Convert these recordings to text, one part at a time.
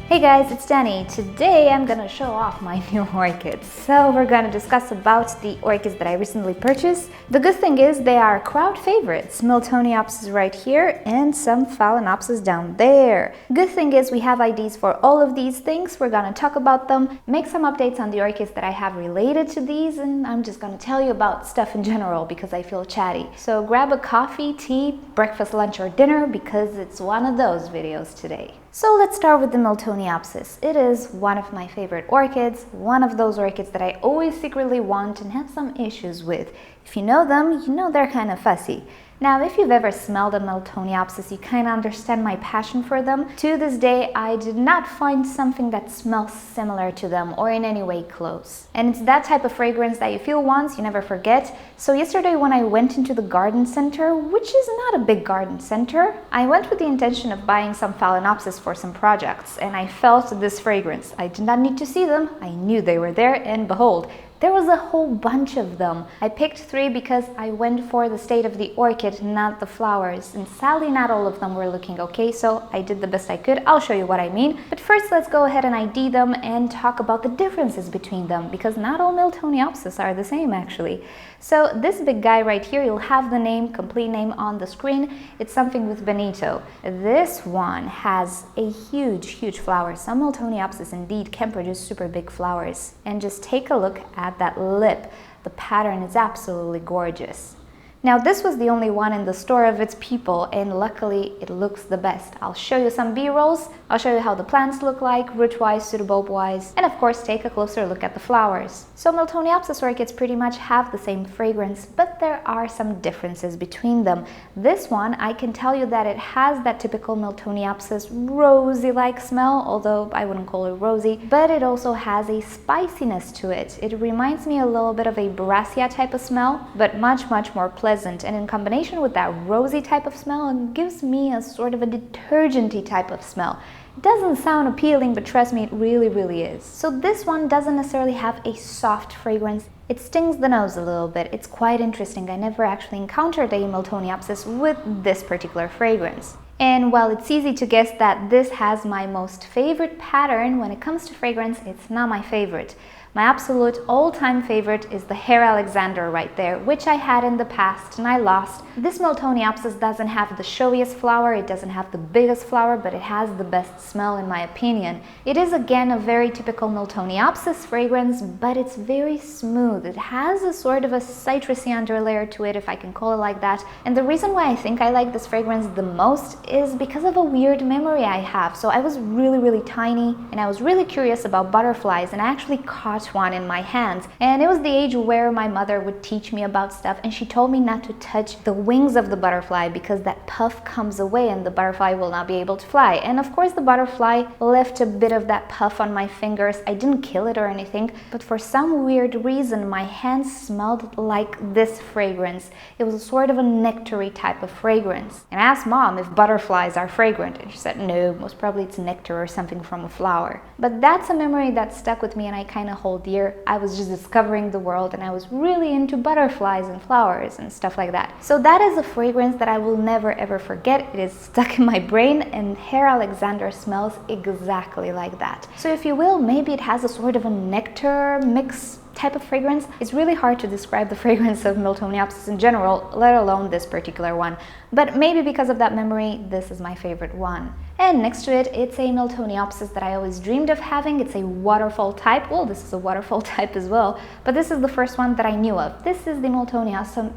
Hey guys, it's Danny. Today I'm gonna show off my new orchids. So we're gonna discuss about the orchids that I recently purchased. The good thing is they are crowd favorites. Miltoniopsis right here and some Phalaenopsis down there. Good thing is we have IDs for all of these things. We're gonna talk about them, make some updates on the orchids that I have related to these, and I'm just gonna tell you about stuff in general because I feel chatty. So grab a coffee, tea, breakfast, lunch, or dinner because it's one of those videos today. So let's start with the Miltoniopsis. It is one of my favorite orchids, one of those orchids that I always secretly want and have some issues with. If you know them, you know they're kind of fussy. Now, if you've ever smelled a Miltoniopsis, you kind of understand my passion for them. To this day, I did not find something that smells similar to them or in any way close. And it's that type of fragrance that you feel once, you never forget. So yesterday when I went into the garden center, which is not a big garden center, I went with the intention of buying some Phalaenopsis for some projects, and I felt this fragrance. I did not need to see them, I knew they were there, and behold, there was a whole bunch of them. I picked 3 because I went for the state of the orchid, not the flowers. And sadly, not all of them were looking okay, so I did the best I could. I'll show you what I mean. But first, let's go ahead and ID them and talk about the differences between them, because not all Miltoniopsis are the same, actually. So this big guy right here, you'll have the name, complete name on the screen. It's something with benito. This one has a huge flower. Some Miltoniopsis indeed can produce super big flowers. And just take a look at that lip. The pattern is absolutely gorgeous. Now this was the only one in the store of its people, and luckily it looks the best. I'll show you some B-rolls, I'll show you how the plants look like, root-wise, pseudobulb-wise, and of course take a closer look at the flowers. So Miltoniopsis orchids pretty much have the same fragrance, but there are some differences between them. This one, I can tell you that it has that typical Miltoniopsis rosy-like smell, although I wouldn't call it rosy, but it also has a spiciness to it. It reminds me a little bit of a brassica type of smell, but much more pleasant. And in combination with that rosy type of smell, it gives me a sort of a detergenty type of smell. It doesn't sound appealing, but trust me, it really is. So this one doesn't necessarily have a soft fragrance. It stings the nose a little bit. It's quite interesting. I never actually encountered a Miltoniopsis with this particular fragrance. And while it's easy to guess that this has my most favorite pattern, when it comes to fragrance, it's not my favorite. My absolute all-time favorite is the Herr Alexandre right there, which I had in the past and I lost. This Miltoniopsis doesn't have the showiest flower, it doesn't have the biggest flower, but it has the best smell in my opinion. It is again a very typical Miltoniopsis fragrance, but it's very smooth. It has a sort of a citrusy underlayer to it, if I can call it like that. And the reason why I think I like this fragrance the most is because of a weird memory I have. So I was really tiny and I was really curious about butterflies, and I actually caught one in my hands, and it was the age where my mother would teach me about stuff, and she told me not to touch the wings of the butterfly because that puff comes away and the butterfly will not be able to fly. And of course the butterfly left a bit of that puff on my fingers. I didn't kill it or anything, but for some weird reason my hands smelled like this fragrance. It was a sort of a nectar-y type of fragrance. And I asked Mom if butterflies are fragrant, and she said no, most probably it's nectar or something from a flower. But that's a memory that stuck with me, and I kind of hold dear. I was just discovering the world and I was really into butterflies and flowers and stuff like that. So that is a fragrance that I will never ever forget. It is stuck in my brain, and Herr Alexandre smells exactly like that. So if you will, maybe it has a sort of a nectar mix type of fragrance. It's really hard to describe the fragrance of Miltoniopsis in general, let alone this particular one. But maybe because of that memory, this is my favorite one. And next to it, it's a Miltoniopsis that I always dreamed of having. It's a waterfall type. Well, this is a waterfall type as well, but this is the first one that I knew of. This is the Miltoniopsis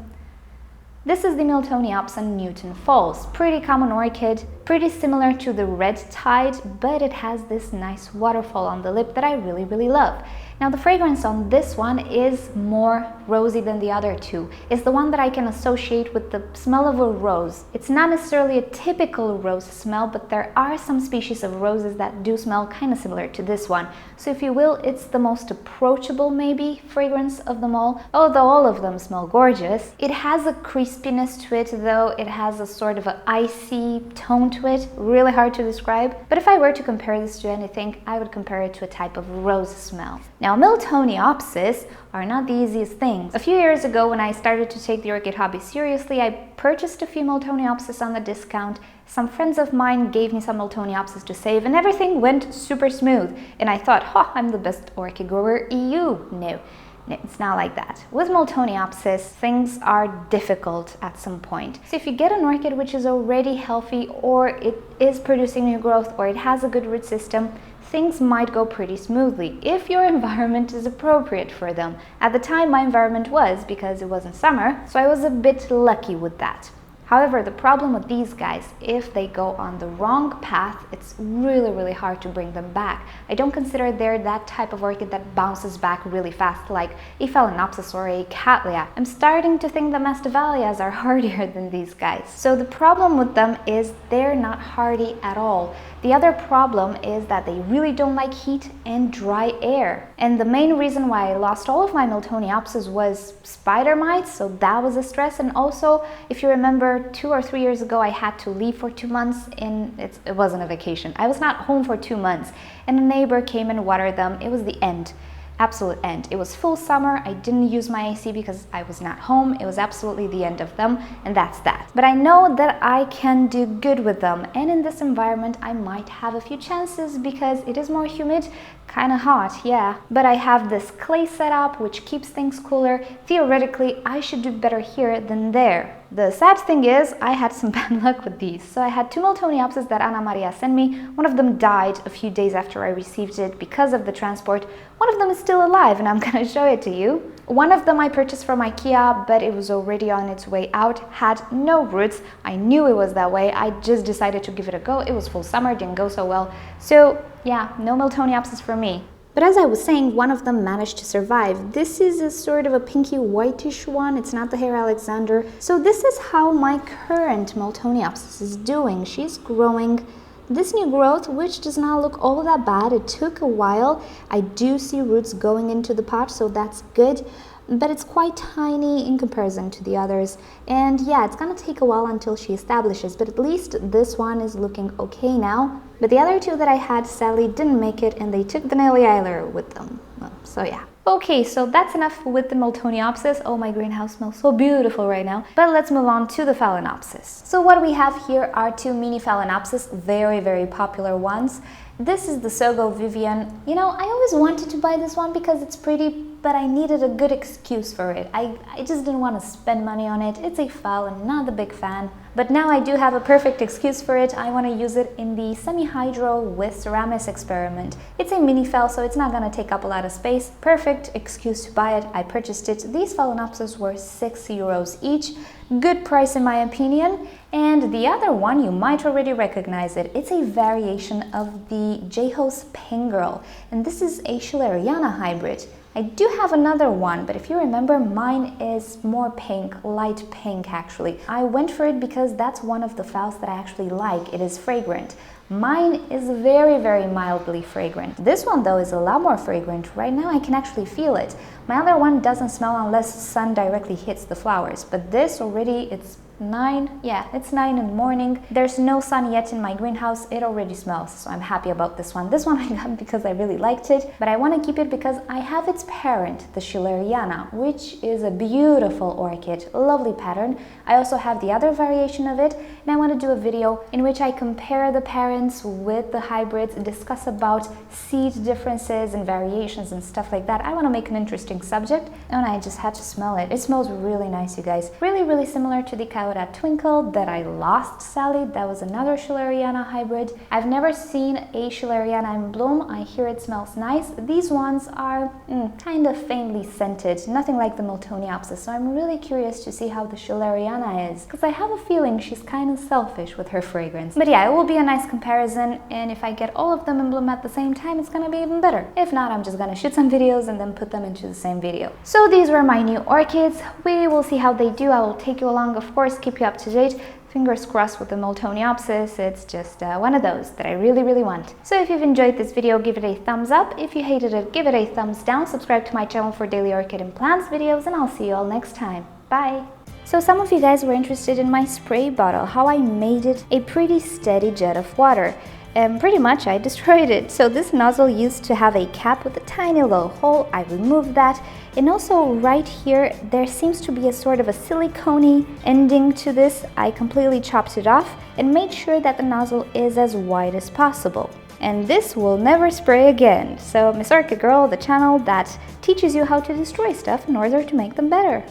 Newton Falls. Pretty common orchid, pretty similar to the red tide, but it has this nice waterfall on the lip that I really love. Now the fragrance on this one is more rosy than the other two. It's the one that I can associate with the smell of a rose. It's not necessarily a typical rose smell, but there are some species of roses that do smell kind of similar to this one. So if you will, it's the most approachable maybe fragrance of them all, although all of them smell gorgeous. It has a crispiness to it though. It has a sort of an icy tone to it, really hard to describe. But if I were to compare this to anything, I would compare it to a type of rose smell. Now Now, Miltoniopsis are not the easiest things. A few years ago, when I started to take the orchid hobby seriously, I purchased a few Miltoniopsis on the discount. Some friends of mine gave me some Miltoniopsis to save, and everything went super smooth. And I thought, I'm the best orchid grower EU. No, it's not like that. With Miltoniopsis, things are difficult at some point. So if you get an orchid which is already healthy, or it is producing new growth, or it has a good root system, things might go pretty smoothly if your environment is appropriate for them. At the time, my environment was, because it wasn't summer, so I was a bit lucky with that. However, the problem with these guys, if they go on the wrong path, it's really hard to bring them back. I don't consider they're that type of orchid that bounces back really fast like a Phalaenopsis or a Cattleya. I'm starting to think the Masdevallias are hardier than these guys. So the problem with them is they're not hardy at all. The other problem is that they really don't like heat and dry air. And the main reason why I lost all of my Miltoniopsis was spider mites, so that was a stress. And also, if you remember, 2 or 3 years ago, I had to leave for 2 months, and it wasn't a vacation. I was not home for 2 months, and a neighbor came and watered them. It was the end. Absolute end. It was full summer. I didn't use my AC because I was not home. It was absolutely the end of them, and that's that. But I know that I can do good with them, and in this environment I might have a few chances because it is more humid, kind of hot, yeah. But I have this clay setup which keeps things cooler. Theoretically, I should do better here than there. The sad thing is, I had some bad luck with these. So I had 2 Miltoniopsis that Ana Maria sent me. One of them died a few days after I received it because of the transport. One of them is still alive, and I'm gonna show it to you. One of them I purchased from IKEA, but it was already on its way out, had no roots. I knew it was that way. I just decided to give it a go. It was full summer, didn't go so well. So yeah, no Miltoniopsis for me. But as I was saying, one of them managed to survive. This is a sort of a pinky whitish one. It's not the Herr Alexandre. So this is how my current Miltoniopsis is doing. She's growing this new growth, which does not look all that bad. It took a while. I do see roots going into the pot, so that's good. But it's quite tiny in comparison to the others. And yeah, it's gonna take a while until she establishes, but at least this one is looking okay now. But the other 2 that I had sadly didn't make it, and they took the Nelly Eiler with them. So yeah. Okay, so that's enough with the Miltoniopsis. Oh, my greenhouse smells so beautiful right now. But let's move on to the Phalaenopsis. So what we have here are 2 mini Phalaenopsis, very popular ones. This is the Sogo Vivien. You know, I always wanted to buy this one because it's pretty, but I needed a good excuse for it. I just didn't want to spend money on it. It's a phal, I'm not a big fan. But now I do have a perfect excuse for it. I want to use it in the semi-hydro with Ceramis experiment. It's a mini phal, so it's not going to take up a lot of space. Perfect excuse to buy it. I purchased it. These Phalaenopsis were €6 each. Good price in my opinion. And the other one, you might already recognize it. It's a variation of the Jiaho's Pink Girl, and this is a schilleriana hybrid. I do have another one, but if you remember, mine is more pink, light pink actually. I went for it because that's one of the phals that I actually like. It is fragrant. Mine is very mildly fragrant. This one though is a lot more fragrant. Right now I can actually feel it. My other one doesn't smell unless sun directly hits the flowers, but this already, it's 9, yeah, it's 9 in the morning. There's no sun yet in my greenhouse. It already smells, so I'm happy about this one. This one I got because I really liked it, but I want to keep it because I have its parent, the schilleriana, which is a beautiful orchid, lovely pattern. I also have the other variation of it, and I want to do a video in which I compare the parents with the hybrids, discuss about seed differences and variations and stuff like that. I want to make an interesting subject, and I just had to smell it. It smells really nice, you guys. Really similar to the Coyote Twinkle that I lost, Sally. That was another schilleriana hybrid. I've never seen a schilleriana in bloom. I hear it smells nice. These ones are kind of faintly scented, nothing like the Miltoniopsis, so I'm really curious to see how the schilleriana is, because I have a feeling she's kind of selfish with her fragrance. But yeah, it will be a nice comparison, and if I get all of them in bloom at the same time, it's gonna be even better. If not, I'm just gonna shoot some videos and then put them into the same video. So these were my new orchids. We will see how they do. I will take you along, of course, keep you up to date. Fingers crossed with the Miltoniopsis. It's just one of those that I really want. So if you've enjoyed this video, give it a thumbs up. If you hated it, give it a thumbs down. Subscribe to my channel for daily orchid and plants videos, and I'll see you all next time. Bye! So some of you guys were interested in my spray bottle, how I made it a pretty steady jet of water. and pretty much I destroyed it. So this nozzle used to have a cap with a tiny little hole. I removed that, and also right here there seems to be a sort of a silicone ending to this. I completely chopped it off and made sure that the nozzle is as wide as possible. And this will never spray again. So MissOrchidGirl, the channel that teaches you how to destroy stuff in order to make them better.